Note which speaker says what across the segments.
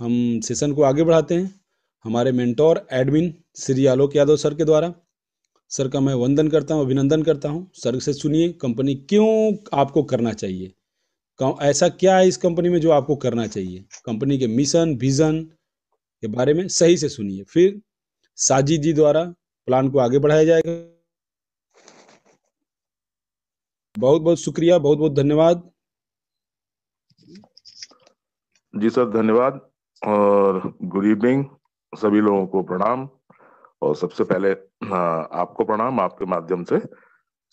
Speaker 1: हम सेशन को आगे बढ़ाते हैं हमारे mentor admin Shri Alok Yadav sir के द्वारा। सर का मैं वंदन करता हूँ, अभिनंदन करता हूँ। सर से सुनिए कंपनी क्यों आपको करना चाहिए, ऐसा क्या है इस कंपनी में जो आपको करना चाहिए, कंपनी के मिशन विजन के बारे में सही से सुनिए। फिर साजिद जी द्वारा प्लान को आगे बढ़ाया जाएगा। बहुत बहुत शुक्रिया, बहुत बहुत धन्यवाद।
Speaker 2: जी सर, धन्यवाद और गुड इवनिंग। सभी लोगों को प्रणाम। और सबसे पहले आपको प्रणाम। आपके माध्यम से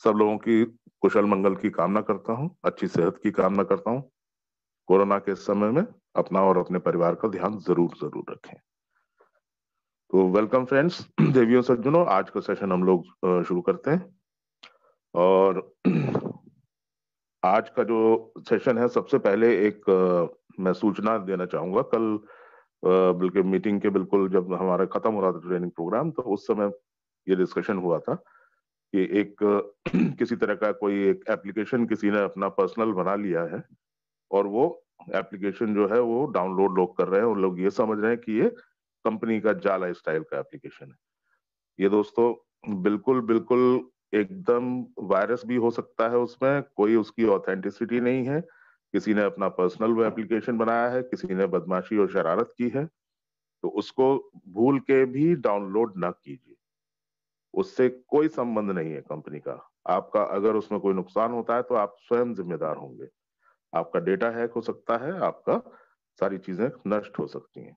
Speaker 2: सब लोगों की कुशल मंगल की कामना करता हूं, अच्छी सेहत की कामना करता हूं। कोरोना के समय में अपना और अपने परिवार का ध्यान जरूर जरूर रखें। तो वेलकम फ्रेंड्स, देवियों सज्जनों, आज का सेशन हम लोग शुरू करते हैं। और आज का जो सेशन है, सबसे पहले एक मैं सूचना देना चाहूंगा। कल बल्कि मीटिंग के बिल्कुल जब हमारा खत्म हो रहा था ट्रेनिंग प्रोग्राम, तो उस समय ये डिस्कशन हुआ था कि एक किसी तरह का कोई एक एप्लीकेशन किसी ने अपना पर्सनल बना लिया है और वो एप्लीकेशन जो है वो डाउनलोड लोग कर रहे हैं और लोग ये समझ रहे हैं कि ये कंपनी का जाला स्टाइल का एप्लीकेशन है। ये दोस्तों बिल्कुल बिल्कुल एकदम वायरस भी हो सकता है, उसमें कोई उसकी ऑथेंटिसिटी नहीं है। किसी ने अपना पर्सनल वो एप्लीकेशन बनाया है, किसी ने बदमाशी और शरारत की है, तो उसको भूल के भी डाउनलोड ना कीजिए। उससे कोई संबंध नहीं है कंपनी का। आपका अगर उसमें कोई नुकसान होता है तो आप स्वयं जिम्मेदार होंगे। आपका डेटा हैक हो सकता है, आपका सारी चीजें नष्ट हो सकती हैं।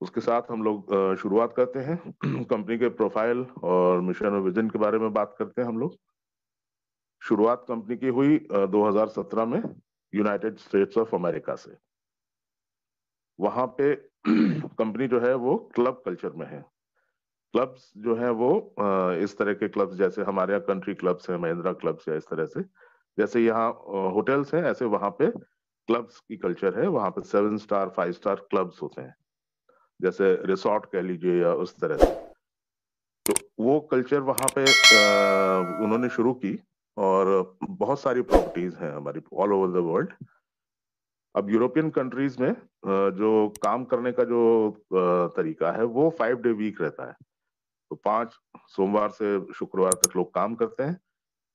Speaker 2: उसके साथ हम लोग शुरुआत करते हैं। कंपनी के प्रोफाइल और मिशन और विजन के बारे में बात करते हैं हम लोग। शुरुआत कंपनी की हुई 2017 में यूनाइटेड स्टेट्स ऑफ अमेरिका से। वहां पे कंपनी जो है वो क्लब कल्चर में है। क्लब्स जो है वो इस तरह के क्लब्स जैसे हमारे यहाँ कंट्री क्लब्स हैं, महिंद्रा क्लब्स है, इस तरह से जैसे यहाँ होटल्स हैं, ऐसे वहां पे क्लब्स की कल्चर है। वहां पे 7 स्टार 5 स्टार क्लब्स होते हैं, जैसे रिसोर्ट कह लीजिए या उस तरह से। तो वो कल्चर वहां पे उन्होंने शुरू की और बहुत सारी प्रॉपर्टीज हैं हमारी ऑल ओवर द वर्ल्ड। अब यूरोपियन कंट्रीज में जो काम करने का जो तरीका है वो 5 डे वीक रहता है। तो 5 सोमवार से शुक्रवार तक लोग काम करते हैं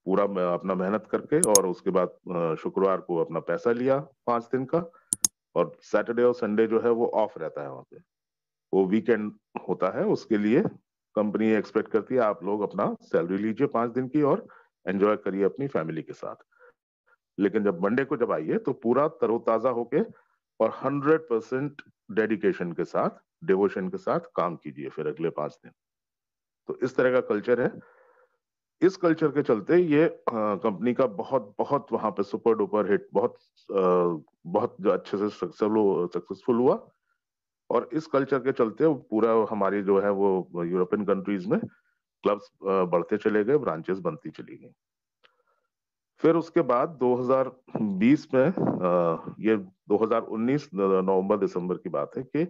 Speaker 2: पूरा अपना मेहनत करके, और उसके बाद शुक्रवार को अपना पैसा लिया 5 दिन का, और सैटरडे और संडे जो है वो ऑफ रहता है वहां पे। वो वीकेंड होता है, उसके लिए कंपनी एक्सपेक्ट करती है आप लोग अपना सैलरी लीजिए 5 दिन की और एंजॉय करिए अपनी फैमिली के साथ। लेकिन जब मंडे को जब आइए तो पूरा तरोताजा होके और 100% डेडिकेशन के साथ, डिवोशन के साथ काम कीजिए फिर अगले 5 दिन। तो इस तरह का कल्चर है। इस कल्चर के चलते ये कंपनी का बहुत बहुत वहां पे सुपर डुपर हिट, बहुत जो अच्छे से सक्सेसफुल हुआ। और इस कल्चर के चलते पूरा हमारी जो है वो यूरोपियन कंट्रीज में क्लब्स बढ़ते चले गए, ब्रांचेस बनती चली गई। फिर उसके बाद 2020 में ये 2019 नवंबर दिसंबर की बात है कि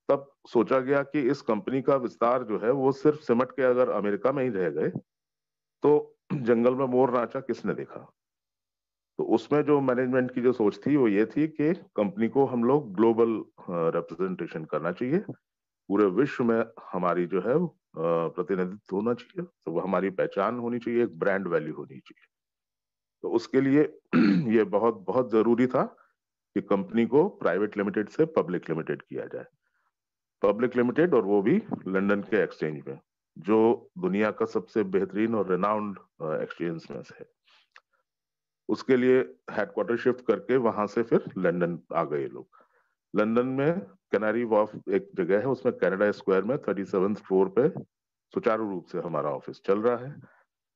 Speaker 2: तब सोचा गया कि इस कंपनी का विस्तार जो है वो सिर्फ सिमट के अगर अमेरिका में ही रह गए तो जंगल में मोर नाचा किसने देखा। तो उसमें जो मैनेजमेंट की जो सोच थी वो ये थी कि कंपनी को हम लोग ग्लोबल रिप्रेजेंटेशन करना चाहिए, पूरे विश्व में हमारी जो है प्रतिनिधित्व होना चाहिए, तो वो हमारी पहचान होनी चाहिए, एक ब्रांड वैल्यू होनी चाहिए। तो उसके लिए ये बहुत बहुत जरूरी था कि कंपनी को प्राइवेट लिमिटेड से पब्लिक लिमिटेड किया जाए। पब्लिक लिमिटेड, और वो भी लंदन के एक्सचेंज में, जो दुनिया का सबसे बेहतरीन और रिनाउंड एक्सचेंज में से है। उसके लिए हेडक्वार्टर शिफ्ट करके वहां से फिर लंदन आ गए लोग। लंदन में कैनारी वॉर्फ एक जगह है, उसमें कनाडा स्क्वायर में 37th फ्लोर पे सुचारू रूप से हमारा ऑफिस चल रहा है।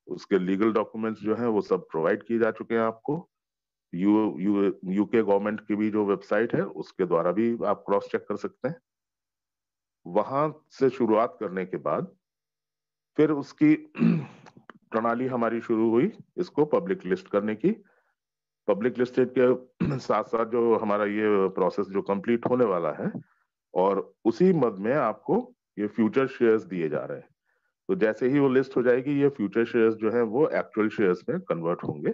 Speaker 2: उसके लीगल डॉक्यूमेंट्स जो हैं वो सब प्रोवाइड किए जा चुके हैं आपको। यूके गवर्नमेंट की भी जो वेबसाइट है उसके द्वारा भी आप क्रॉस चेक कर सकते हैं। वहां से शुरुआत करने के बाद फिर उसकी प्रणाली हमारी शुरू हुई इसको पब्लिक लिस्ट करने की। पब्लिक लिस्टेड के साथ साथ जो हमारा ये प्रोसेस जो कंप्लीट होने वाला है, और उसी मद में आपको ये फ्यूचर शेयर्स दिए जा रहे हैं। तो जैसे ही वो लिस्ट हो जाएगी, ये फ्यूचर शेयर्स जो है वो एक्चुअल शेयर्स में कन्वर्ट होंगे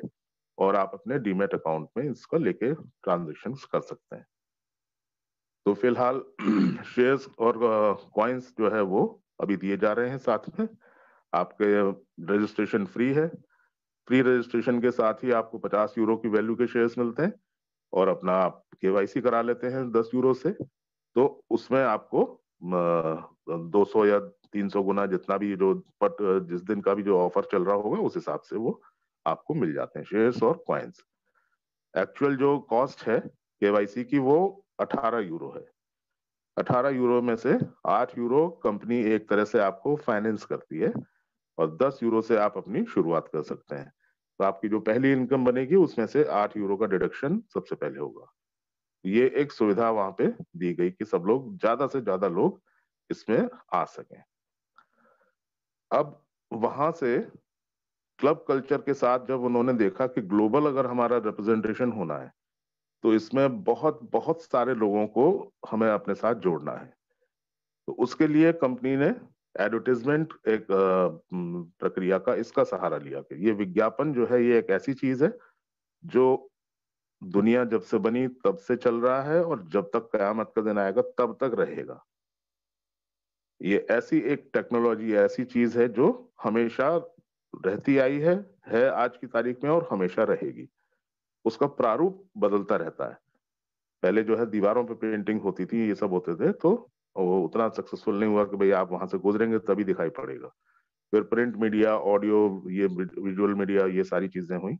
Speaker 2: और आप अपने डीमेट अकाउंट में इसको लेके ट्रांजेक्शन कर सकते हैं। तो फिलहाल शेयर्स और कॉइन्स जो है वो अभी दिए जा रहे हैं साथ में। आपके रजिस्ट्रेशन फ्री है। फ्री रजिस्ट्रेशन के साथ ही आपको 50 यूरो की वैल्यू के शेयर्स मिलते हैं, और अपना आप केवाईसी करा लेते हैं 10 यूरो से, तो उसमें आपको 200 या 300 गुना जितना भी जो जिस दिन का भी जो ऑफर चल रहा होगा उस हिसाब से वो आपको मिल जाते हैं शेयर्स और कॉइन्स। एक्चुअल जो कॉस्ट है केवाईसी की वो 18 यूरो है। 18 यूरो में से 8 यूरो कंपनी एक तरह से आपको फाइनेंस करती है, और 10 यूरो से आप अपनी शुरुआत कर सकते हैं। तो आपकी जो पहली इनकम बनेगी उसमें से 8 यूरो का डिडक्शन सबसे पहले होगा। ये एक सुविधा वहां पे दी गई कि सब लोग, ज्यादा से ज्यादा लोग इसमें आ सकें। अब वहां से क्लब कल्चर के साथ जब उन्होंने देखा कि ग्लोबल अगर हमारा रिप्रेजेंटेशन होना है तो इसमें बहुत बहुत सारे लोगों को हमें अपने साथ जोड़ना है, तो उसके लिए कंपनी ने एडवर्टीजमेंट एक प्रक्रिया का इसका सहारा लिया कि ये विज्ञापन जो है ये एक ऐसी चीज है जो दुनिया जब से बनी तब से चल रहा है, और जब तक कयामत का दिन आएगा तब तक रहेगा। ये ऐसी एक टेक्नोलॉजी, ऐसी चीज है जो हमेशा रहती आई है आज की तारीख में और हमेशा रहेगी। उसका प्रारूप बदलता रहता है। पहले जो है दीवारों पे पेंटिंग होती थी, ये सब होते थे, तो वो उतना सक्सेसफुल नहीं हुआ कि भाई आप वहां से गुजरेंगे तभी दिखाई पड़ेगा। फिर प्रिंट मीडिया, ऑडियो, ये विजुअल मीडिया, ये सारी चीजें हुई।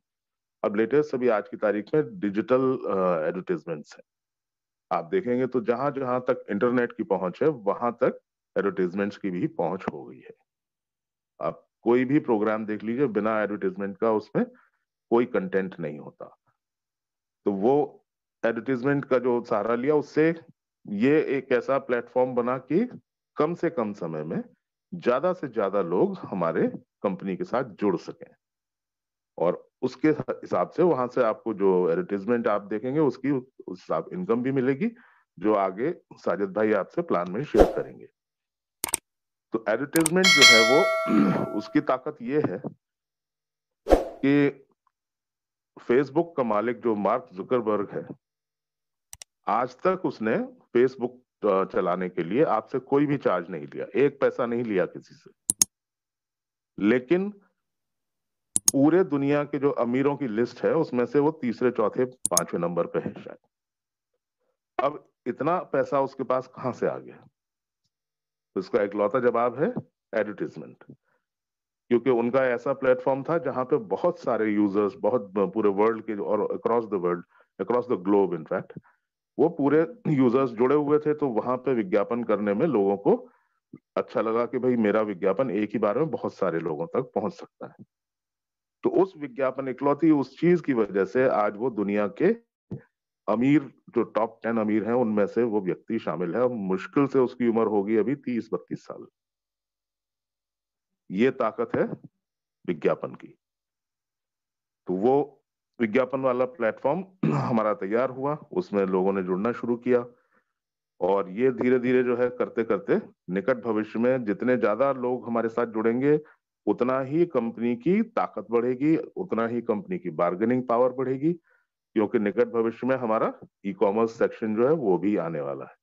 Speaker 2: अब लेटेस्ट अभी आज की तारीख में डिजिटल एडवर्टीजमेंट्स है। आप देखेंगे तो जहां जहां तक इंटरनेट की पहुंच है वहां तक एडवर्टीजमेंट्स की भी पहुंच हो गई है। आप कोई भी प्रोग्राम देख लीजिए, बिना एडवर्टीजमेंट का उसमें कोई कंटेंट नहीं होता। तो वो एडवर्टीजमेंट का जो सहारा लिया, उससे ये एक ऐसा प्लेटफॉर्म बना कि कम से कम समय में ज्यादा से ज्यादा लोग हमारे कंपनी के साथ जुड़ सकें, और उसके हिसाब से वहां से आपको जो एडवर्टीजमेंट आप देखेंगे उसकी उस हिसाब इनकम भी मिलेगी, जो आगे साजिद भाई आपसे प्लान में शेयर करेंगे। तो एडवर्टीजमेंट जो है वो उसकी ताकत ये है कि फेसबुक का मालिक जो मार्क जुकरबर्ग है, आज तक उसने फेसबुक चलाने के लिए आपसे कोई भी चार्ज नहीं लिया, एक पैसा नहीं लिया किसी से। लेकिन पूरे दुनिया के जो अमीरों की लिस्ट है उसमें से वो तीसरे, चौथे, पांचवें नंबर पे है शायद। अब इतना पैसा उसके पास कहां से आ गया? तो इसका इकलौता जवाब है एडवर्टीजमेंट। क्योंकि उनका ऐसा प्लेटफॉर्म था जहां पे बहुत सारे यूजर्स, बहुत पूरे वर्ल्ड के और across the world, across the globe in fact, वो पूरे यूजर्स जुड़े हुए थे। तो वहां पे विज्ञापन करने में लोगों को अच्छा लगा कि भाई मेरा विज्ञापन एक ही बार में बहुत सारे लोगों तक पहुंच सकता है। तो उस विज्ञापन, इकलौती उस चीज की वजह से आज वो दुनिया के अमीर, जो टॉप 10 अमीर हैं उनमें से वो व्यक्ति शामिल है। मुश्किल से उसकी उम्र होगी अभी 30-32 साल। ये ताकत है विज्ञापन की। तो वो विज्ञापन वाला प्लेटफॉर्म हमारा तैयार हुआ, उसमें लोगों ने जुड़ना शुरू किया, और ये धीरे धीरे जो है करते करते निकट भविष्य में जितने ज्यादा लोग हमारे साथ जुड़ेंगे उतना ही कंपनी की ताकत बढ़ेगी, उतना ही कंपनी की बार्गेनिंग पावर बढ़ेगी। क्योंकि निकट भविष्य में हमारा ई कॉमर्स सेक्शन जो है वो भी आने वाला है।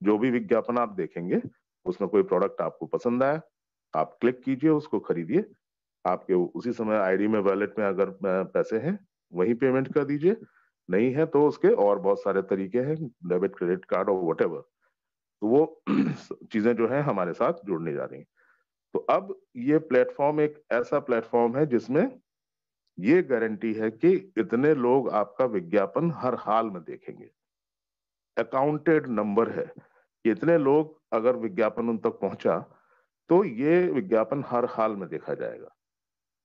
Speaker 2: जो भी विज्ञापन आप देखेंगे उसमें कोई प्रोडक्ट आपको पसंद आया, आप क्लिक कीजिए, उसको खरीदिए। आपके उसी समय आईडी में, वॉलेट में अगर पैसे हैं वही पेमेंट कर दीजिए, नहीं है तो उसके और बहुत सारे तरीके हैं, डेबिट, क्रेडिट कार्ड और वटेवर। तो वो चीजें जो है हमारे साथ जुड़ने जा रही हैं। तो अब ये प्लेटफॉर्म एक ऐसा प्लेटफॉर्म है जिसमें ये गारंटी है कि इतने लोग आपका विज्ञापन हर हाल में देखेंगे। अकाउंटेड नंबर है कि इतने लोग अगर विज्ञापन उन तक पहुंचा तो ये विज्ञापन हर हाल में देखा जाएगा।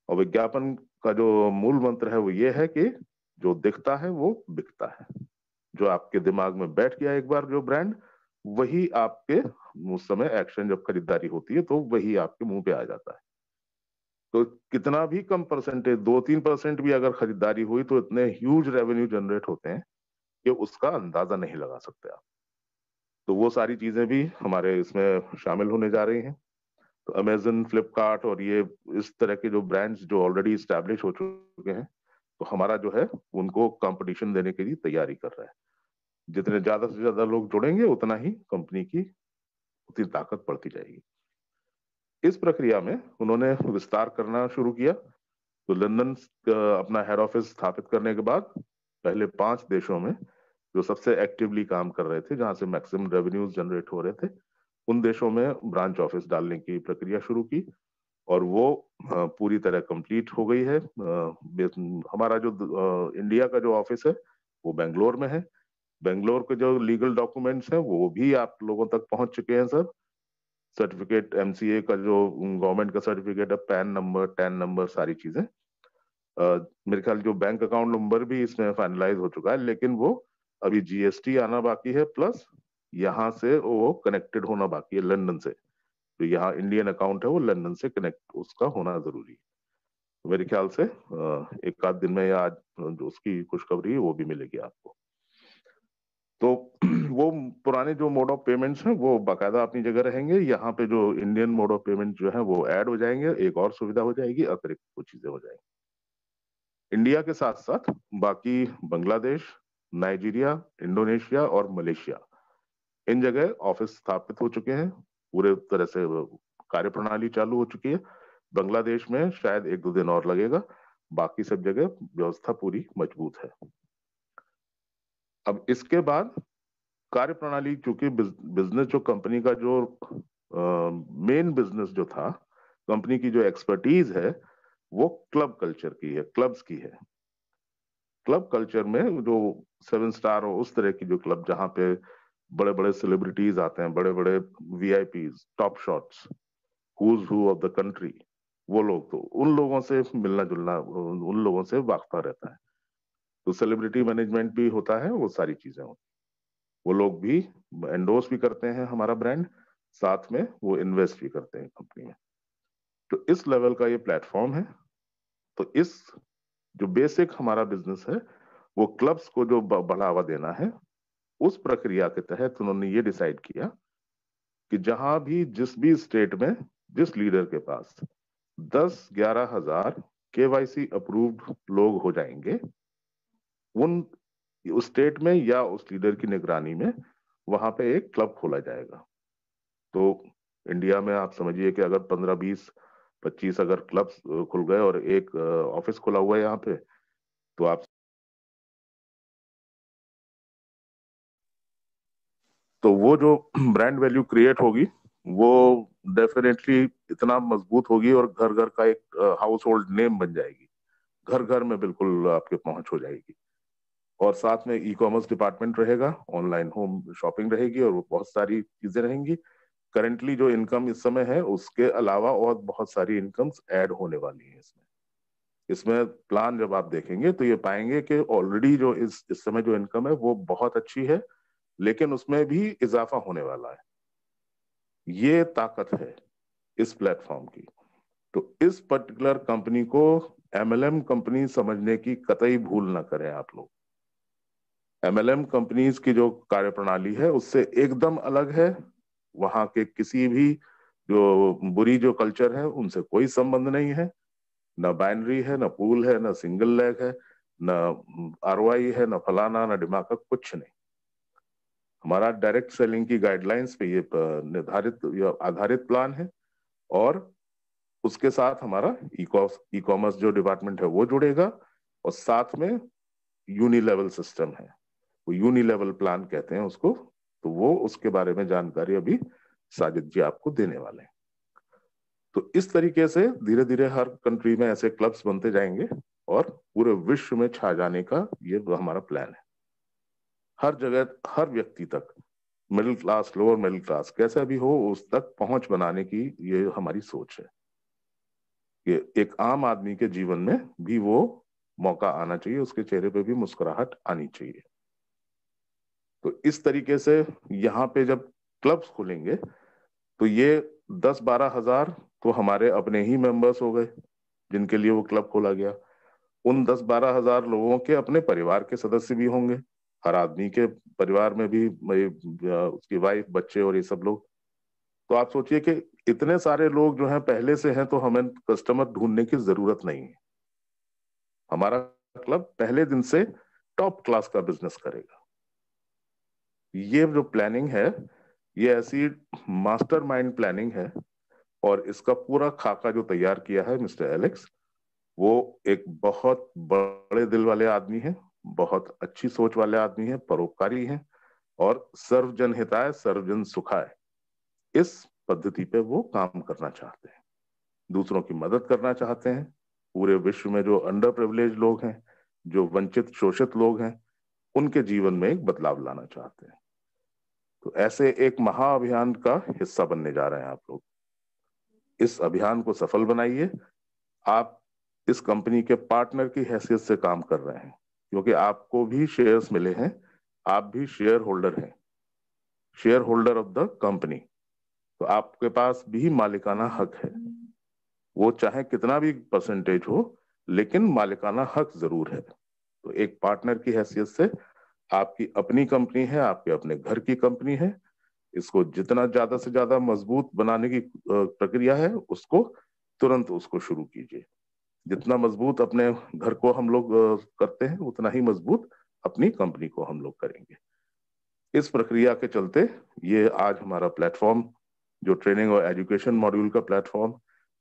Speaker 2: और विज्ञापन का जो मूल मंत्र है वो ये है कि जो दिखता है वो बिकता है। जो आपके दिमाग में बैठ गया एक बार जो ब्रांड, वही आपके उस समय एक्शन, जब खरीदारी होती है तो वही आपके मुंह पे आ जाता है। तो कितना भी कम परसेंटेज, 2-3% भी अगर खरीदारी हुई तो इतने ह्यूज रेवेन्यू जनरेट होते हैं कि उसका अंदाजा नहीं लगा सकते आप। तो वो सारी चीजें भी हमारे इसमें शामिल होने जा रही हैं। तो अमेजन, फ्लिपकार्ट और ये इस तरह के जो ब्रांड्स जो ऑलरेडी स्टैब्लिश हो चुके हैं, तो हमारा जो है उनको कंपटीशन देने के लिए तैयारी कर रहा है। जितने ज्यादा से ज्यादा लोग जुड़ेंगे उतना ही कंपनी की उतनी ताकत बढ़ती जाएगी। इस प्रक्रिया में उन्होंने विस्तार करना शुरू किया। तो लंदन अपना हेड ऑफिस स्थापित करने के बाद पहले 5 देशों में जो सबसे एक्टिवली काम कर रहे थे, जहां से मैक्सिमम रेवेन्यूज जनरेट हो रहे थे, उन देशों में ब्रांच ऑफिस डालने की प्रक्रिया शुरू की और वो पूरी तरह कंप्लीट हो गई है। हमारा जो इंडिया का जो ऑफिस है वो बेंगलोर में है। बेंगलोर के जो लीगल डॉक्यूमेंट्स हैं वो भी आप लोगों तक पहुंच चुके हैं सर। सर्टिफिकेट, एमसीए का जो गवर्नमेंट का सर्टिफिकेट है, पैन नंबर, टैन नंबर, सारी चीजें। मेरे ख्याल जो बैंक अकाउंट नंबर भी इसमें फाइनलाइज हो चुका है, लेकिन वो अभी जीएसटी आना बाकी है, प्लस यहाँ से वो कनेक्टेड होना बाकी है लंदन से। तो यहाँ इंडियन अकाउंट है वो लंदन से कनेक्ट उसका होना जरूरी है। तो मेरे ख्याल से एक आध दिन में या आज जो उसकी खुशखबरी है वो भी मिलेगी आपको। तो वो पुराने जो मोड ऑफ पेमेंट्स हैं वो बाकायदा अपनी जगह रहेंगे। यहाँ पे जो इंडियन मोड ऑफ पेमेंट जो है वो ऐड हो जाएंगे, एक और सुविधा हो जाएगी, अतिरिक्त कुछ चीजें हो जाएंगी। इंडिया के साथ साथ बाकी बांग्लादेश, नाइजीरिया, इंडोनेशिया और मलेशिया, इन जगह ऑफिस स्थापित हो चुके हैं, पूरे तरह से कार्य प्रणाली चालू हो चुकी है। बांग्लादेश में शायद 1-2 दिन और लगेगा, बाकी सब जगह व्यवस्था पूरी मजबूत है। अब इसके बाद कार्य प्रणाली, चूंकि बिजनेस जो कंपनी का जो मेन बिजनेस जो था, कंपनी की जो एक्सपर्टीज है वो क्लब कल्चर की है, क्लब्स की है। क्लब कल्चर में जो 7 स्टार हो उस तरह की जो क्लब, जहां पे बड़े बड़े सेलिब्रिटीज आते हैं, बड़े बड़े VIPs, top shots, who's who of the country, वो लोग, तो उन लोगों से मिलना जुलना, उन लोगों से वास्ता रहता है। तो सेलिब्रिटी मैनेजमेंट भी होता है, वो सारी चीजें होती हैं। वो लोग भी एंडोर्स भी करते हैं हमारा ब्रांड, साथ में वो इन्वेस्ट भी करते हैं कंपनी में। तो इस लेवल का ये प्लेटफॉर्म है। तो इस जो बेसिक हमारा बिजनेस है वो क्लब्स को जो बढ़ावा देना है, उस प्रक्रिया के तहत उन्होंने ये डिसाइड किया कि जहां भी जिस भी स्टेट में जिस लीडर के पास 10-11 हजार केवाईसी अप्रूव्ड लोग हो जाएंगे, उन उस स्टेट में या उस लीडर की निगरानी में वहां पे एक क्लब खोला जाएगा। तो इंडिया में आप समझिए कि अगर 15-20-25 अगर क्लब्स खुल गए और एक ऑफिस खुला हुआ है यहाँ पे, तो आप, तो वो जो ब्रांड वैल्यू क्रिएट होगी वो डेफिनेटली इतना मजबूत होगी और घर घर का एक हाउस होल्ड नेम बन जाएगी। घर घर में बिल्कुल आपके पहुंच हो जाएगी। और साथ में ई कॉमर्स डिपार्टमेंट रहेगा, ऑनलाइन होम शॉपिंग रहेगी और वो बहुत सारी चीजें रहेंगी। करंटली जो इनकम इस समय है उसके अलावा और बहुत सारी इनकम्स ऐड होने वाली है इसमें। इसमें प्लान जब आप देखेंगे तो ये पाएंगे कि ऑलरेडी जो इस समय जो इनकम है वो बहुत अच्छी है, लेकिन उसमें भी इजाफा होने वाला है। ये ताकत है इस प्लेटफॉर्म की। तो इस पर्टिकुलर कंपनी को एमएलएम कंपनी समझने की कतई भूल ना करें आप लोग। एमएलएम कंपनीज की जो कार्यप्रणाली है उससे एकदम अलग है। वहां के किसी भी जो बुरी जो कल्चर है उनसे कोई संबंध नहीं है। न बाइनरी है, न पूल है, न सिंगल लेग है, न आरओआई है, न फलाना, न डिमाका, कुछ नहीं। हमारा डायरेक्ट सेलिंग की गाइडलाइंस पे ये निर्धारित या आधारित प्लान है। और उसके साथ हमारा ई कॉमर्स जो डिपार्टमेंट है वो जुड़ेगा, और साथ में यूनि लेवल सिस्टम है, वो यूनि लेवल प्लान कहते हैं उसको। तो वो उसके बारे में जानकारी अभी साजिद जी आपको देने वाले हैं। तो इस तरीके से धीरे धीरे हर कंट्री में ऐसे क्लब्स बनते जाएंगे और पूरे विश्व में छा जाने का ये हमारा प्लान है। हर जगह हर व्यक्ति तक, middle class, lower middle class, कैसा भी हो, उस तक पहुंच बनाने की ये हमारी सोच है कि एक आम आदमी के जीवन में भी वो मौका आना चाहिए, उसके चेहरे पे भी मुस्कुराहट आनी चाहिए। तो इस तरीके से यहाँ पे जब क्लब्स खुलेंगे तो ये 10-12 हजार तो हमारे अपने ही मेंबर्स हो गए जिनके लिए वो क्लब खोला गया। उन 10-12 हजार लोगों के अपने परिवार के सदस्य भी होंगे। हर आदमी के परिवार में भी उसकी वाइफ, बच्चे और ये सब लोग। तो आप सोचिए कि इतने सारे लोग जो हैं पहले से हैं, तो हमें कस्टमर ढूंढने की जरूरत नहीं है। हमारा क्लब पहले दिन से टॉप क्लास का बिजनेस करेगा। ये जो प्लानिंग है, ये ऐसी मास्टरमाइंड प्लानिंग है, और इसका पूरा खाका जो तैयार किया है मिस्टर एलेक्स, वो एक बहुत बड़े दिल वाले आदमी हैं, बहुत अच्छी सोच वाले आदमी हैं, परोपकारी हैं, और सर्वजन हिताय सर्वजन सुखाय, इस पद्धति पे वो काम करना चाहते हैं, दूसरों की मदद करना चाहते हैं। पूरे विश्व में जो अंडर प्रिविलेज लोग हैं, जो वंचित शोषित लोग हैं, उनके जीवन में एक बदलाव लाना चाहते हैं। तो ऐसे एक महाअभियान का हिस्सा बनने जा रहे हैं आप लोग। इस अभियान को सफल बनाइए। आप इस कंपनी के पार्टनर की हैसियत से काम कर रहे हैं, क्योंकि आपको भी शेयर्स मिले हैं, आप भी शेयर होल्डर हैं, share holder of the company. तो आपके पास भी मालिकाना हक है, वो चाहे कितना भी परसेंटेज हो, लेकिन मालिकाना हक जरूर है। तो एक पार्टनर की हैसियत से आपकी अपनी कंपनी है, आपके अपने घर की कंपनी है, इसको जितना ज्यादा से ज्यादा मजबूत बनाने की प्रक्रिया है, उसको तुरंत उसको शुरू कीजिए। जितना मजबूत अपने घर को हम लोग करते हैं, उतना ही मजबूत अपनी कंपनी को हम लोग करेंगे। इस प्रक्रिया के चलते ये आज हमारा प्लेटफॉर्म, जो ट्रेनिंग और एजुकेशन मॉड्यूल का प्लेटफॉर्म,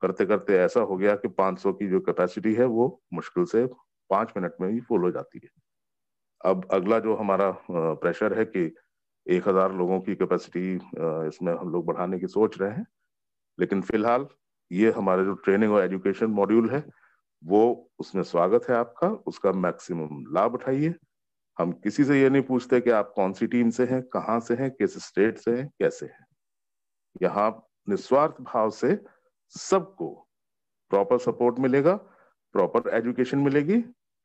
Speaker 2: करते करते ऐसा हो गया कि 500 की जो कैपेसिटी है वो मुश्किल से 5 मिनट में ही फुल हो जाती है। अब अगला जो हमारा प्रेशर है कि 1000 लोगों की कैपेसिटी इसमें हम लोग बढ़ाने की सोच रहे हैं। लेकिन फिलहाल ये हमारा जो ट्रेनिंग और एजुकेशन मॉड्यूल है, वो उसमें स्वागत है आपका, उसका मैक्सिमम लाभ उठाइए। हम किसी से ये नहीं पूछते कि आप कौन सी टीम से हैं, कहाँ से हैं, किस स्टेट से हैं, कैसे हैं। यहाँ निस्वार्थ भाव से सबको प्रॉपर सपोर्ट मिलेगा, प्रॉपर एजुकेशन मिलेगी,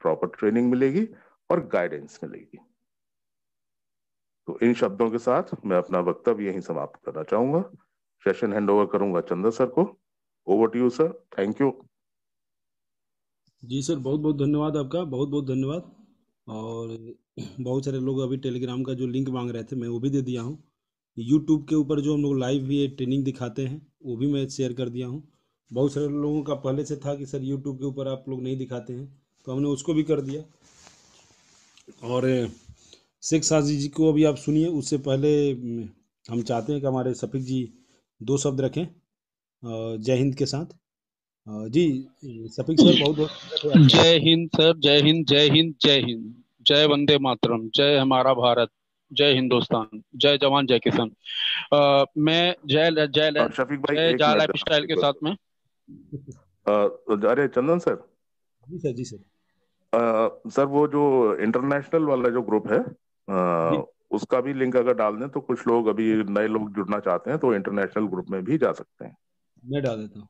Speaker 2: प्रॉपर ट्रेनिंग मिलेगी और गाइडेंस मिलेगी। तो इन शब्दों के साथ मैं अपना वक्तव्य यहीं समाप्त करना चाहूंगा। सेशन हैंड ओवर करूंगा चंदन सर को। Over to you sir, thank you.
Speaker 1: जी सर, बहुत बहुत धन्यवाद आपका, बहुत बहुत धन्यवाद। और बहुत सारे लोग अभी टेलीग्राम का जो लिंक मांग रहे थे, मैं वो भी दे दिया हूँ। यूट्यूब के ऊपर जो हम लोग लाइव भी ये ट्रेनिंग दिखाते हैं, वो भी मैं शेयर कर दिया हूँ। बहुत सारे लोगों का पहले से था कि सर यूट्यूब के ऊपर आप लोग नहीं दिखाते हैं, तो हमने उसको भी कर दिया। और शेख साजी जी को अभी आप सुनिए, उससे पहले हम चाहते हैं कि हमारे शफीक जी 2 शब्द रखें जय हिंद के साथ। जी शफीक सर, बहुत बहुत स्वागत है आपका।
Speaker 3: जय हिंद सर, जय हिंद, जय हिंद, जय हिंद। जय वंदे मातरम, जय हमारा भारत, जय हिंदुस्तान, जय जवान जय किसान। मैं जय जय
Speaker 2: शफीक भाई
Speaker 3: जय
Speaker 2: एक
Speaker 3: जा
Speaker 2: मिनट
Speaker 3: लाइफ स्टाइल के साथ में।
Speaker 2: अरे चंदन सर,
Speaker 1: जी सर, जी सर।
Speaker 2: सर वो जो इंटरनेशनल वाला जो ग्रुप है,
Speaker 1: जी
Speaker 2: उसका भी लिंक अगर डाल दें तो कुछ लोग, अभी नए लोग जुड़ना चाहते हैं तो इंटरनेशनल ग्रुप में भी जा सकते हैं।
Speaker 1: मैं डाल देता हूँ।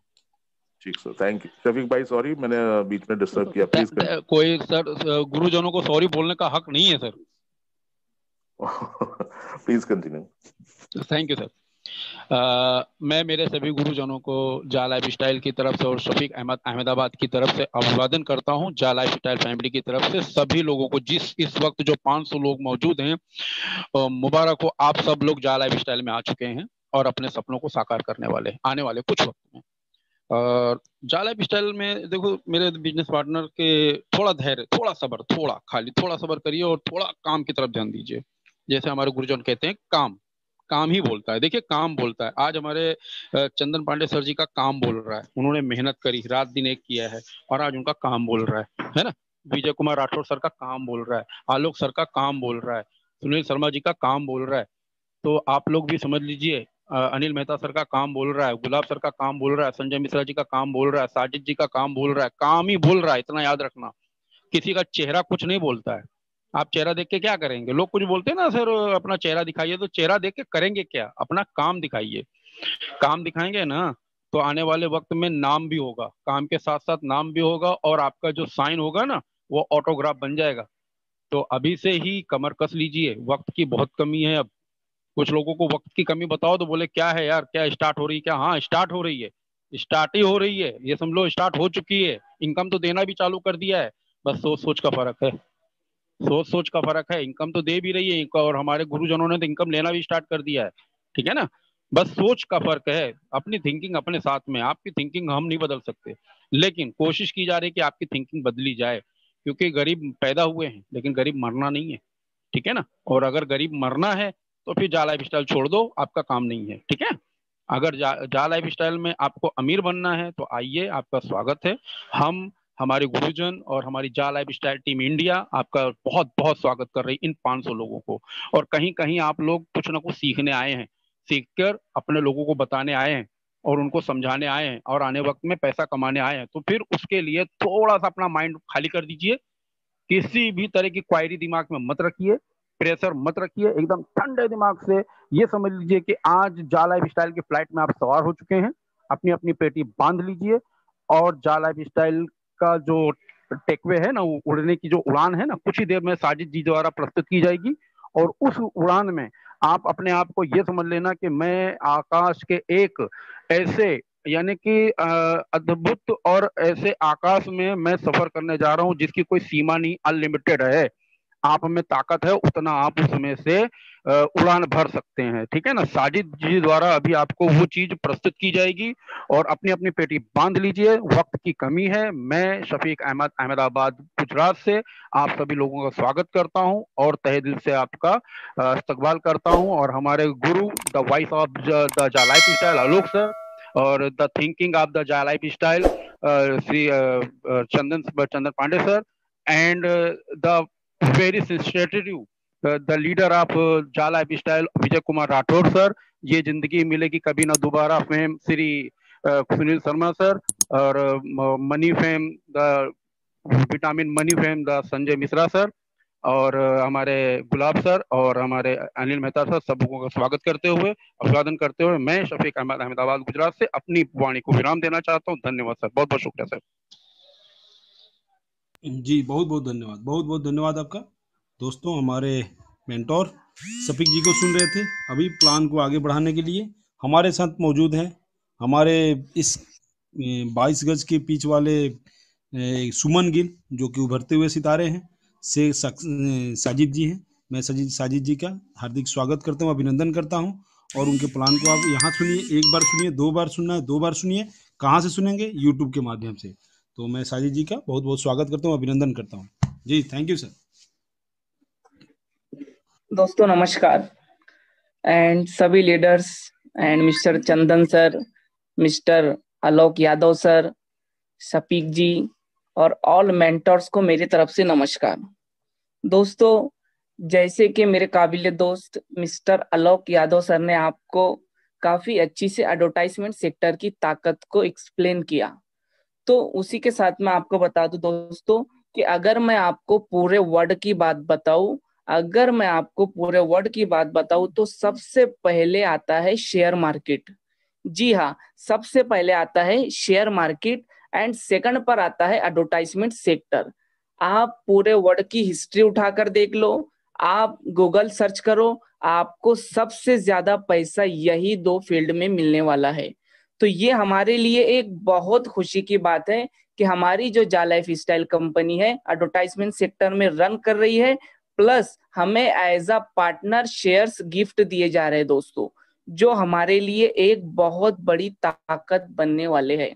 Speaker 2: ठीक सर, थैंक यू। शफीक भाई सॉरी, मैंने बीच में डिस्टर्ब किया, प्लीज
Speaker 3: कोई सर, गुरुजनों को सॉरी बोलने का हक नहीं है sir.
Speaker 2: Please continue.
Speaker 3: Thank you sir. मैं मेरे सभी गुरुजनों को जा लाइफ स्टाइल की तरफ से और शफीक अहमद अहमदाबाद की तरफ से अभिवादन करता हूं। जा लाइफ स्टाइल फैमिली की तरफ से सभी लोगों को, जिस इस वक्त जो 500 लोग मौजूद हैं, मुबारक हो। आप सब लोग जा लाइफ स्टाइल में आ चुके हैं और अपने सपनों को साकार करने वाले आने वाले कुछ वक्त में। और जा लाइफ स्टाइल में देखो, मेरे बिजनेस पार्टनर के थोड़ा धैर्य, थोड़ा सब्र, थोड़ा खाली थोड़ा सब्र करिए और थोड़ा काम की तरफ ध्यान दीजिए। जैसे हमारे गुरुजन कहते हैं, काम काम ही बोलता है। देखिए, काम बोलता है। आज हमारे चंदन पांडे सर जी का काम बोल रहा है। उन्होंने मेहनत करी, रात दिन एक किया है, और आज उनका काम बोल रहा है ना। विजय कुमार राठौर सर का काम बोल रहा है, आलोक सर का काम बोल रहा है, सुनील शर्मा जी का काम बोल रहा है। तो आप लोग भी समझ लीजिए, अनिल मेहता सर का काम बोल रहा है, गुलाब सर का काम बोल रहा है, संजय मिश्रा जी का काम बोल रहा है, साजिद जी का काम बोल रहा है। काम ही बोल रहा है, इतना याद रखना। किसी का चेहरा कुछ नहीं बोलता है। आप चेहरा देख के क्या करेंगे? लोग कुछ बोलते हैं ना, सर अपना चेहरा दिखाइए, तो चेहरा देख के करेंगे क्या? अपना काम दिखाइए। काम दिखाएंगे ना, तो आने वाले वक्त में नाम भी होगा, काम के साथ साथ नाम भी होगा, और आपका जो साइन होगा ना, वो ऑटोग्राफ बन जाएगा। तो अभी से ही कमर कस लीजिए, वक्त की बहुत कमी है अब। कुछ लोगों को वक्त की कमी बताओ तो बोले क्या है यार, क्या स्टार्ट हो रही है क्या? हाँ, स्टार्ट हो रही है, स्टार्ट ही हो रही है, ये समझ लो स्टार्ट हो चुकी है। इनकम तो देना भी चालू कर दिया है, बस सोच सोच का फर्क है। सोच सोच का फर्क है। इनकम तो दे भी रही है, और हमारे गुरुजनों ने तो इनकम लेना भी स्टार्ट कर दिया है। ठीक है ना? बस सोच का फर्क है। अपनी थिंकिंग अपने साथ में, आपकी थिंकिंग हम नहीं बदल सकते, लेकिन कोशिश की जा रही है कि आपकी थिंकिंग बदली जाए। क्योंकि गरीब पैदा हुए हैं, लेकिन गरीब मरना नहीं है। ठीक है ना? और अगर गरीब मरना है, तो फिर जा लाइफ स्टाइल छोड़ दो, आपका काम नहीं है। ठीक है, अगर जा लाइफ स्टाइल में आपको अमीर बनना है तो आइए, आपका स्वागत है। हम, हमारे गुरुजन और हमारी जा लाइफ स्टाइल टीम इंडिया आपका बहुत बहुत स्वागत कर रही है इन 500 लोगों को। और कहीं कहीं आप लोग कुछ ना कुछ सीखने आए हैं, सीखकर अपने लोगों को बताने आए हैं और उनको समझाने आए हैं और आने वक्त में पैसा कमाने आए हैं। तो फिर उसके लिए थोड़ा सा अपना माइंड खाली कर दीजिए, किसी भी तरह की क्वायरी दिमाग में मत रखिए, प्रेशर मत रखिए, एकदम ठंडे दिमाग से ये समझ लीजिए कि आज जा लाइफ स्टाइल की फ्लाइट में आप सवार हो चुके हैं। अपनी अपनी पेटी बांध लीजिए और जा लाइफ स्टाइल का जो टेकवे है ना, उड़ने की जो उड़ान है ना, कुछ ही देर में साजिद जी द्वारा प्रस्तुत की जाएगी। और उस उड़ान में आप अपने आप को ये समझ लेना कि मैं आकाश के एक ऐसे, यानी कि अद्भुत और ऐसे आकाश में मैं सफर करने जा रहा हूं जिसकी कोई सीमा नहीं, अनलिमिटेड है। आप में ताकत है, उतना आप उसमें से उड़ान भर सकते हैं। ठीक है ना, साजिद जी द्वारा अभी आपको वो चीज प्रस्तुत की जाएगी और अपनी अपनी पेटी बांध लीजिए, वक्त की कमी है। मैं शफीक अहमद, अहमदाबाद गुजरात से आप सभी लोगों का स्वागत करता हूं और तहे दिल से आपका इस्तकबाल करता हूं। और हमारे गुरु, the voice of the JAA life style, Alok sir, और the thinking of the JAA life style, Shri Chandan Pandey sir, and the very sensitive the leader of JAA life style, Vijay Kumar Rathore sir. ये जिंदगी मिलेगी कभी ना दोबारा फेम, श्री सुनील शर्मा सर, और money fame the vitamin money fame the Sanjay Mishra sir, और हमारे गुलाब सर और हमारे अनिल मेहता सर, सबको का स्वागत करते हुए, अभिवादन करते हुए, मैं शफीक अहमद, अहमदाबाद गुजरात से अपनी वाणी को विराम देना चाहता हूँ। धन्यवाद सर, बहुत बहुत शुक्रिया सर।
Speaker 1: जी बहुत बहुत धन्यवाद, बहुत बहुत धन्यवाद आपका। दोस्तों, हमारे मेंटोर शफीक जी को सुन रहे थे। अभी प्लान को आगे बढ़ाने के लिए हमारे साथ मौजूद हैं हमारे इस 22 गज के पिच वाले सुमन गिल, जो कि उभरते हुए सितारे हैं, से साजिद जी हैं। मैं साजिद जी का हार्दिक स्वागत करता हूँ, अभिनंदन करता हूँ। और उनके प्लान को आप यहाँ सुनिए, एक बार सुनिए, 2 बार सुनना है 2 बार सुनिए। कहाँ से सुनेंगे? यूट्यूब के माध्यम से। तो मैं साजिद जी का बहुत बहुत स्वागत करता हूँ, अभिनंदन करता हूँ जी। Thank you sir.
Speaker 4: दोस्तों नमस्कार, एंड सभी leaders and mister Chandan sir, mister Alok Yadav sir, Shafiq ji और ऑल मेंटर्स को मेरी तरफ से नमस्कार। दोस्तों, जैसे कि मेरे काबिल दोस्त मिस्टर आलोक यादव सर ने आपको काफी अच्छी से एडवर्टाइजमेंट सेक्टर की ताकत को एक्सप्लेन किया, तो उसी के साथ मैं आपको बता दूं दोस्तों कि अगर मैं आपको पूरे वर्ड की बात बताऊं तो सबसे पहले आता है शेयर मार्केट। जी हाँ, सबसे पहले आता है शेयर मार्केट एंड सेकंड पर आता है एडवर्टाइजमेंट सेक्टर। आप पूरे वर्ड की हिस्ट्री उठाकर देख लो, आप गूगल सर्च करो, आपको सबसे ज्यादा पैसा यही 2 फील्ड में मिलने वाला है। तो ये हमारे लिए एक बहुत खुशी की बात है कि हमारी जो जा लाइफ स्टाइल कंपनी है एडवर्टाइजमेंट सेक्टर में रन कर रही है, प्लस हमें as a partner shares gift दिए जा रहे हैं दोस्तों, जो हमारे लिए एक बहुत बड़ी ताकत बनने वाले हैं।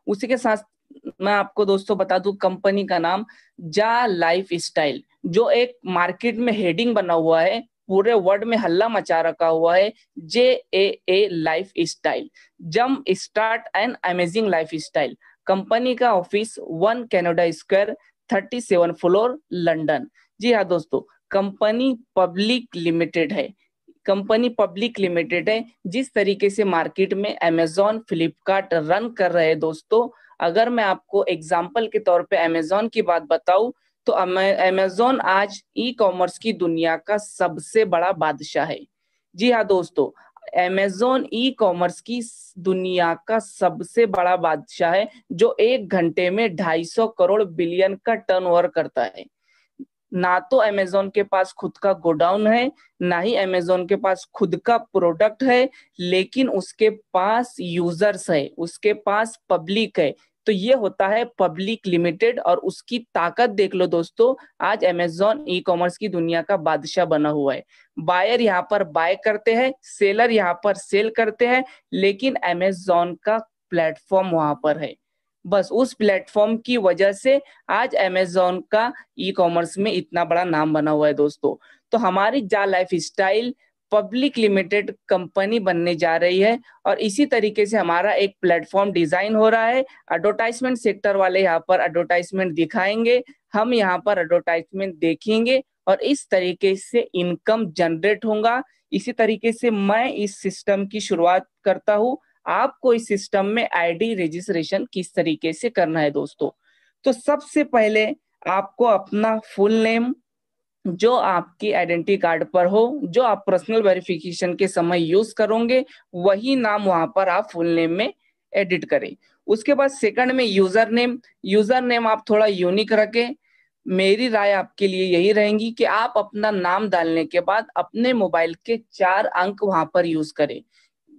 Speaker 4: उसी के साथ मैं आपको दोस्तों बता दूं कंपनी का नाम जा लाइफ स्टाइल, जो एक मार्केट में हेडिंग बना हुआ है, पूरे वर्ल्ड में हल्ला मचा रखा हुआ है, JAA lifestyle, jump start and amazing life style. Company का office 1 Canada Square, 37 floor, London. जी हाँ दोस्तों, कंपनी पब्लिक लिमिटेड है। जिस तरीके से मार्केट में अमेजॉन, फ्लिपकार्ट रन कर रहे हैं दोस्तों, अगर मैं आपको एग्जांपल के तौर पे अमेजॉन की बात बताऊं तो अमेजॉन आज ई कॉमर्स की दुनिया का सबसे बड़ा बादशाह है। जी हाँ दोस्तों, अमेजॉन ई कॉमर्स की दुनिया का सबसे बड़ा बादशाह है, जो 1 घंटे में 250 करोड़ बिलियन का टर्नओवर करता है। ना तो अमेजॉन के पास खुद का गोडाउन है, ना ही अमेजॉन के पास खुद का प्रोडक्ट है, लेकिन उसके पास यूजर्स है, उसके पास पब्लिक है। तो ये होता है पब्लिक लिमिटेड, और उसकी ताकत देख लो दोस्तों। आज अमेजॉन ई कॉमर्स की दुनिया का बादशाह बना हुआ है। बायर यहाँ पर बाय करते हैं, सेलर यहाँ पर सेल करते हैं, लेकिन अमेजॉन का प्लेटफॉर्म वहां पर है। बस उस प्लेटफॉर्म की वजह से आज अमेजॉन का ई कॉमर्स में इतना बड़ा नाम बना हुआ है दोस्तों। तो हमारी जा life style public limited company बनने जा रही है। और इसी तरीके से हमारा एक प्लेटफॉर्म डिजाइन हो रहा है। एडवर्टाइजमेंट सेक्टर वाले यहाँ पर एडवर्टाइजमेंट दिखाएंगे, हम यहाँ पर एडवर्टाइजमेंट देखेंगे और इस तरीके से इनकम जनरेट होगा। इसी तरीके से मैं इस सिस्टम की शुरुआत करता हूँ। आपको इस सिस्टम में आईडी रजिस्ट्रेशन किस तरीके से करना है दोस्तों। तो सबसे पहले आपको अपना फुल नेम जो आपकी आइडेंटिटी कार्ड पर हो, जो आप पर्सनल वेरिफिकेशन के समय यूज करोगे, वही नाम वहां पर आप फुल नेम में एडिट करें। उसके बाद सेकंड में यूजर नेम आप थोड़ा यूनिक रखें। मेरी राय आपके लिए यही रहेगी कि आप अपना नाम डालने के बाद अपने मोबाइल के 4 अंक वहां पर यूज करें,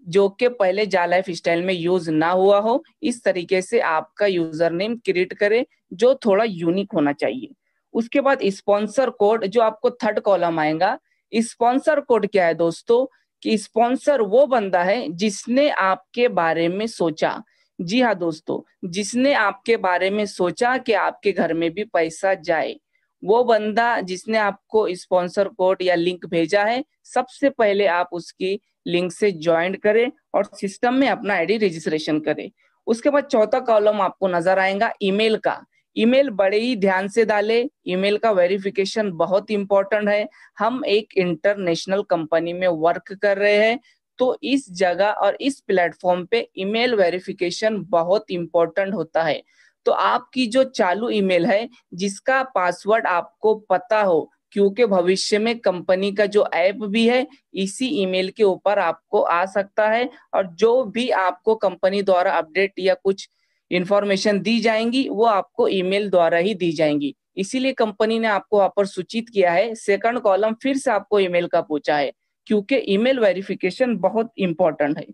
Speaker 4: जो कि पहले जा लाइफ स्टाइल में यूज ना हुआ हो। इस तरीके से आपका यूजर नेम क्रिएट करें जो थोड़ा यूनिक होना चाहिए। उसके बाद स्पॉन्सर कोड जो आपको थर्ड कॉलम आएगा। स्पॉन्सर कोड क्या है दोस्तों, कि स्पॉन्सर वो बंदा है जिसने आपके बारे में सोचा। जी हाँ दोस्तों, जिसने आपके बारे में सोचा कि आपके घर में भी पैसा जाए, वो बंदा जिसने आपको स्पॉन्सर कोड या लिंक भेजा है, सबसे पहले आप उसकी लिंक से ज्वाइन करें और सिस्टम में अपना आईडी रजिस्ट्रेशन करें। उसके बाद चौथा कॉलम आपको नजर आएगा ईमेल का। ईमेल बड़े ही ध्यान से डाले, ईमेल का वेरिफिकेशन बहुत इंपॉर्टेंट है। हम एक इंटरनेशनल कंपनी में वर्क कर रहे हैं, तो इस जगह और इस प्लेटफॉर्म पे ईमेल वेरिफिकेशन बहुत इंपॉर्टेंट होता है। तो आपकी जो चालू ईमेल है, जिसका पासवर्ड आपको पता हो, क्योंकि भविष्य में कंपनी का जो ऐप भी है इसी ईमेल के ऊपर आपको आ सकता है, और जो भी आपको कंपनी द्वारा अपडेट या कुछ इंफॉर्मेशन दी जाएंगी वो आपको ईमेल द्वारा ही दी जाएंगी। इसीलिए कंपनी ने आपको वहां पर सूचित किया है। सेकंड कॉलम फिर से आपको ईमेल का पूछा है, क्योंकि ईमेल वेरिफिकेशन बहुत इंपॉर्टेंट है।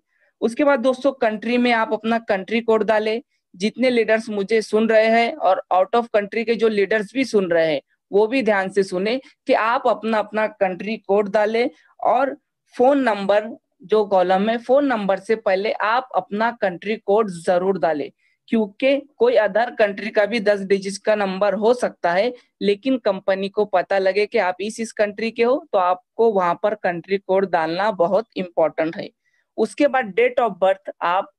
Speaker 4: उसके बाद दोस्तों कंट्री में आप अपना कंट्री कोड डालें। जितने लीडर्स मुझे सुन रहे हैं और आउट ऑफ कंट्री के जो लीडर्स भी सुन रहे हैं, वो भी ध्यान से सुने कि आप अपना अपना कंट्री कोड डालें। और फोन नंबर जो कॉलम है, फोन नंबर से पहले आप अपना कंट्री कोड जरूर डालें, क्योंकि कोई अदर कंट्री का भी 10 डिजिट का नंबर हो सकता है, लेकिन कंपनी को पता लगे कि आप इस कंट्री के हो, तो आपको वहां पर कंट्री कोड डालना बहुत इंपॉर्टेंट है। उसके बाद डेट ऑफ बर्थ आप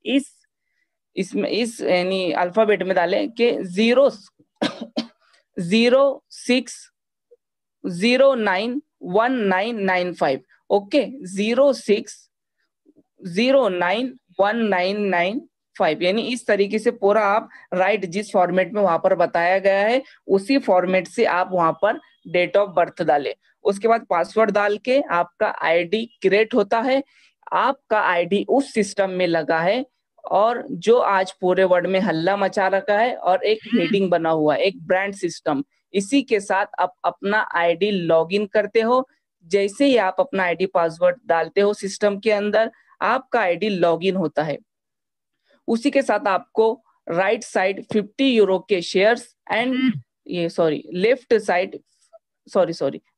Speaker 4: इसमें इस यानी अल्फाबेट में डालें कि 06091995। ओके, 06091995, यानी इस तरीके से पूरा आप राइट, जिस फॉर्मेट में वहां पर बताया गया है उसी फॉर्मेट से आप वहां पर डेट ऑफ बर्थ डालें। उसके बाद पासवर्ड डाल के आपका आईडी क्रिएट होता है। आपका आईडी उस सिस्टम में लगा है और जो आज पूरे वर्ल्ड में हल्ला मचा रखा है, और एक मीटिंग बना हुआ है, एक ब्रांड सिस्टम। इसी के साथ आप अपना आईडी लॉगिन करते हो। जैसे ही आप अपना आईडी पासवर्ड डालते हो सिस्टम के अंदर, आपका आईडी लॉगिन होता है। उसी के साथ आपको राइट साइड 50 यूरो के shares and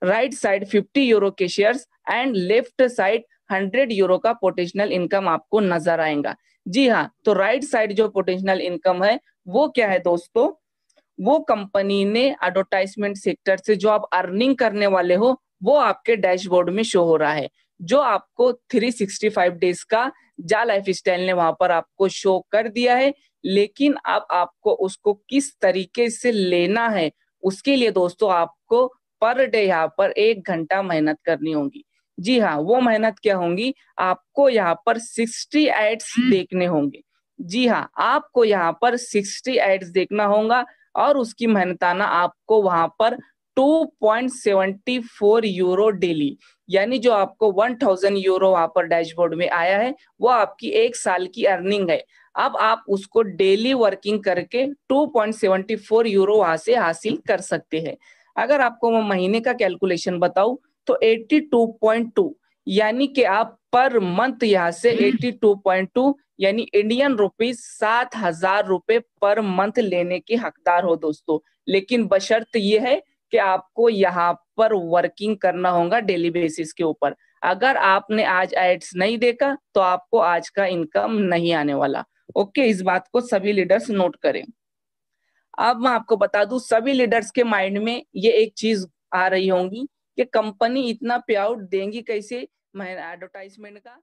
Speaker 4: right side 50 euro के shares and left side 100 euro का पोटेंशियल इनकम आपको नजर आएगा। जी हाँ, तो राइट साइड जो पोटेंशियल इनकम है वो क्या है दोस्तों, वो कंपनी ने एडवर्टाइजमेंट सेक्टर से जो आप अर्निंग करने वाले हो वो आपके डैशबोर्ड में शो हो रहा है, जो आपको 365 डेज का जा लाइफ स्टाइल ने वहां पर आपको शो कर दिया है। लेकिन अब आपको उसको किस तरीके से लेना है, उसके लिए दोस्तों आपको पर डे यहाँ पर 1 घंटा मेहनत करनी होगी। जी हाँ, वो मेहनत क्या होंगी, आपको यहाँ पर 60 एड्स देखने होंगे। जी हाँ, आपको यहाँ पर 60 एड्स देखना होगा और उसकी मेहनताना आपको वहां पर 2.74 यूरो डेली, यानी जो आपको 1000 यूरो वहां पर डैशबोर्ड में आया है वो आपकी 1 साल की अर्निंग है। अब आप उसको डेली वर्किंग करके 2.74 यूरो वहां से हासिल कर सकते हैं। अगर आपको मैं महीने का कैलकुलेशन बताऊं तो 82.2, यानी कि आप पर मंथ यहाँ से 82.2 यानी इंडियन रुपीज 7,000 रुपए पर मंथ लेने के हकदार हो दोस्तों। लेकिन बशर्त ये है कि आपको यहाँ पर वर्किंग करना होगा डेली बेसिस के ऊपर। अगर आपने आज एड्स नहीं देखा तो आपको आज का इनकम नहीं आने वाला। ओके, इस बात को सभी लीडर्स नोट करें। अब मैं आपको बता दूं, सभी लीडर्स के माइंड में ये एक चीज आ रही होंगी कि कंपनी इतना पे आउट देंगी कैसे, एडवर्टाइजमेंट का